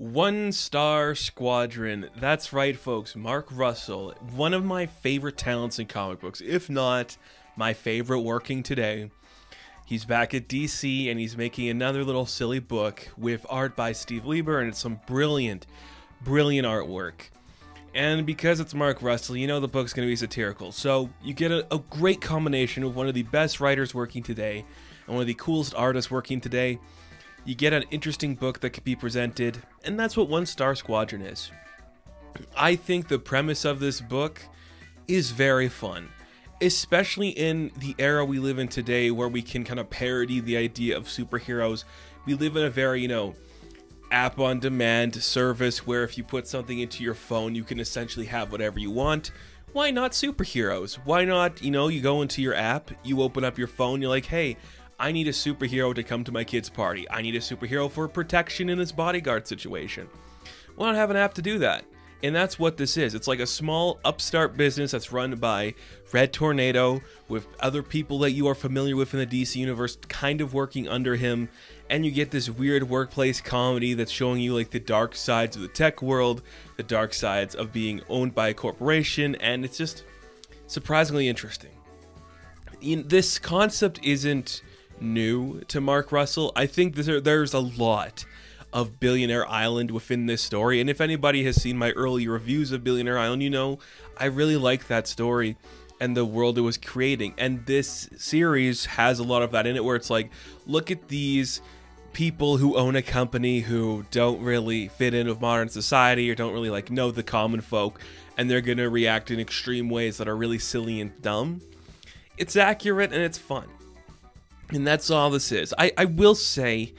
One-star Squadron. That's right, folks. Mark Russell, one of my favorite talents in comic books, if not my favorite working today. He's back at DC and he's making another little silly book with art by Steve Lieber, and it's some brilliant, brilliant artwork. And because it's Mark Russell, you know the book's going to be satirical. So you get a great combination of one of the best writers working today and one of the coolest artists working today. You get an interesting book that could be presented, and that's what One Star Squadron is. I think the premise of this book is very fun, especially in the era we live in today where we can kind of parody the idea of superheroes. We live in a very, app-on-demand service where if you put something into your phone, you can essentially have whatever you want. Why not superheroes? Why not, you go into your app, you open up your phone, you're like, hey, I need a superhero to come to my kid's party. I need a superhero for protection in this bodyguard situation. Why not have an app to do that? And that's what this is. It's like a small upstart business that's run by Red Tornado with other people that you are familiar with in the DC universe kind of working under him. And you get this weird workplace comedy that's showing you like the dark sides of the tech world, the dark sides of being owned by a corporation, and it's just surprisingly interesting. This concept isn't new to Mark Russell. I think there's a lot of Billionaire Island within this story, and if anybody has seen my early reviews of Billionaire Island, I really like that story and the world it was creating. And this series has a lot of that in it, where it's like, look at these people who own a company who don't really fit in with modern society or don't really know the common folk, and they're gonna react in extreme ways that are really silly and dumb. It's accurate and it's fun. And that's all this is. I will say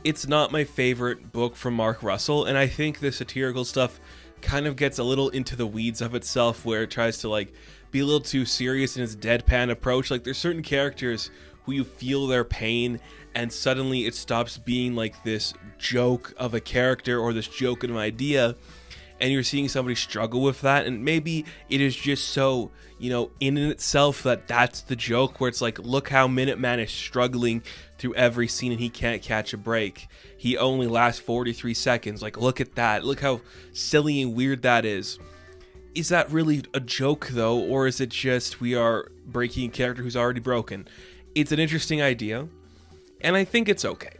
it's not my favorite book from Mark Russell, and I think the satirical stuff kind of gets a little into the weeds of itself, where it tries to be a little too serious in its deadpan approach. There's certain characters who you feel their pain, and suddenly it stops being this joke of a character or this joke of an idea, and you're seeing somebody struggle with that, and maybe it is just so, in itself that's the joke, where it's like, look how Minuteman is struggling through every scene and he can't catch a break. He only lasts 43 seconds. Look at that. Look how silly and weird that is. Is that really a joke, though, or is it just we are breaking a character who's already broken? It's an interesting idea, and I think it's okay.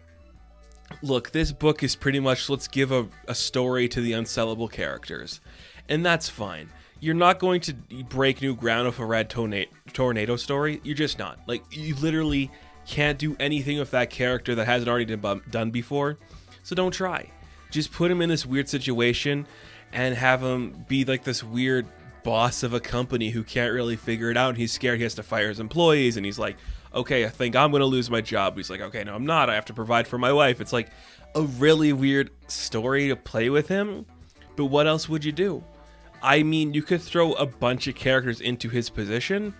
Look, this book is pretty much, let's give a story to the unsellable characters. And that's fine. You're not going to break new ground with a Red Tornado story. You're just not. You literally can't do anything with that character that hasn't already been done before. So don't try. Just put him in this weird situation and have him be this weird boss of a company who can't really figure it out. And he's scared he has to fire his employees. And he's like, okay, I think I'm going to lose my job. He's like, okay, no, I'm not. I have to provide for my wife. It's a really weird story to play with him. But what else would you do? I mean, you could throw a bunch of characters into his position,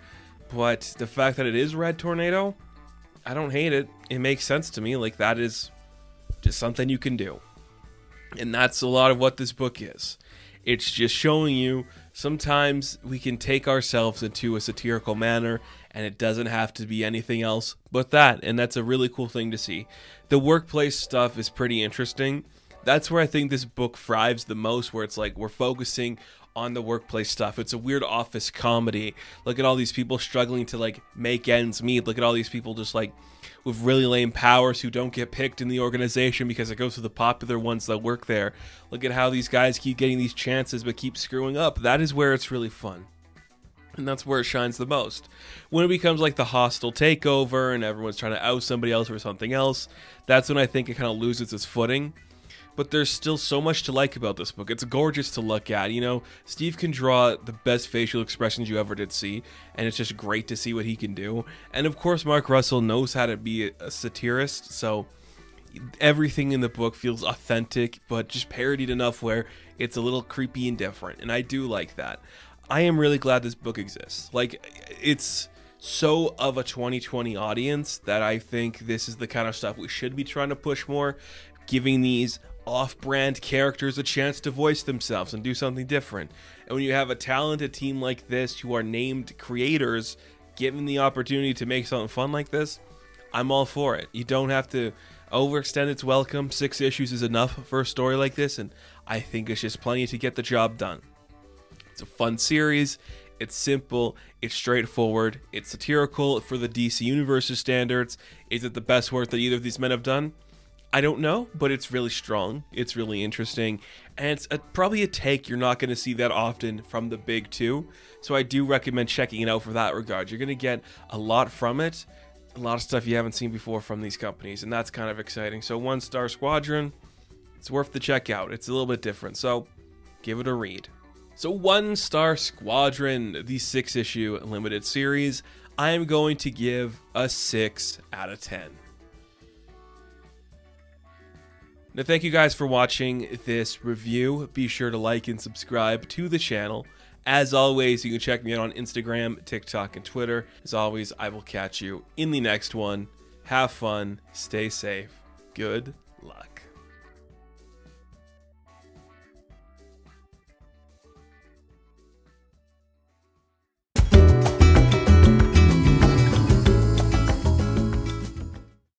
but the fact that it is Red Tornado, I don't hate it. It makes sense to me. That is just something you can do. And that's a lot of what this book is. It's just showing you sometimes we can take ourselves into a satirical manner, and it doesn't have to be anything else but that. And that's a really cool thing to see. The workplace stuff is pretty interesting. That's where I think this book thrives the most, where it's we're focusing on the workplace stuff. It's a weird office comedy. Look at all these people struggling to make ends meet. Look at all these people just with really lame powers who don't get picked in the organization because it goes to the popular ones that work there. Look at how these guys keep getting these chances but keep screwing up. That is where it's really fun. And that's where it shines the most. When it becomes the hostile takeover and everyone's trying to out somebody else or something else, that's when I think it kind of loses its footing. But there's still so much to like about this book. It's gorgeous to look at. Steve can draw the best facial expressions you ever did see, and it's just great to see what he can do. And of course, Mark Russell knows how to be a satirist, so everything in the book feels authentic, but just parodied enough where it's a little creepy and different, and I do like that. I am really glad this book exists. It's so of a 2020 audience that I think this is the kind of stuff we should be trying to push more, giving these off-brand characters a chance to voice themselves and do something different. And when you have a talented team like this who are named creators given the opportunity to make something fun like this, I'm all for it. You don't have to Overextended's welcome. 6 issues is enough for a story like this, and I think it's just plenty to get the job done. It's a fun series. It's simple. It's straightforward. It's satirical for the DC Universe's standards. Is it the best work that either of these men have done? I don't know, but it's really strong. It's really interesting, and it's probably a take you're not going to see that often from the big two. So I do recommend checking it out for that regard. You're going to get a lot from it, a lot of stuff you haven't seen before from these companies, and that's kind of exciting. So 1-star Squadron, it's worth the check out. It's a little bit different, so give it a read. So 1-star Squadron, the 6-issue limited series, I am going to give a 6 out of 10. Now, thank you guys for watching this review. Be sure to like and subscribe to the channel. As always, you can check me out on Instagram, TikTok, and Twitter. As always, I will catch you in the next one. Have fun, stay safe, good luck.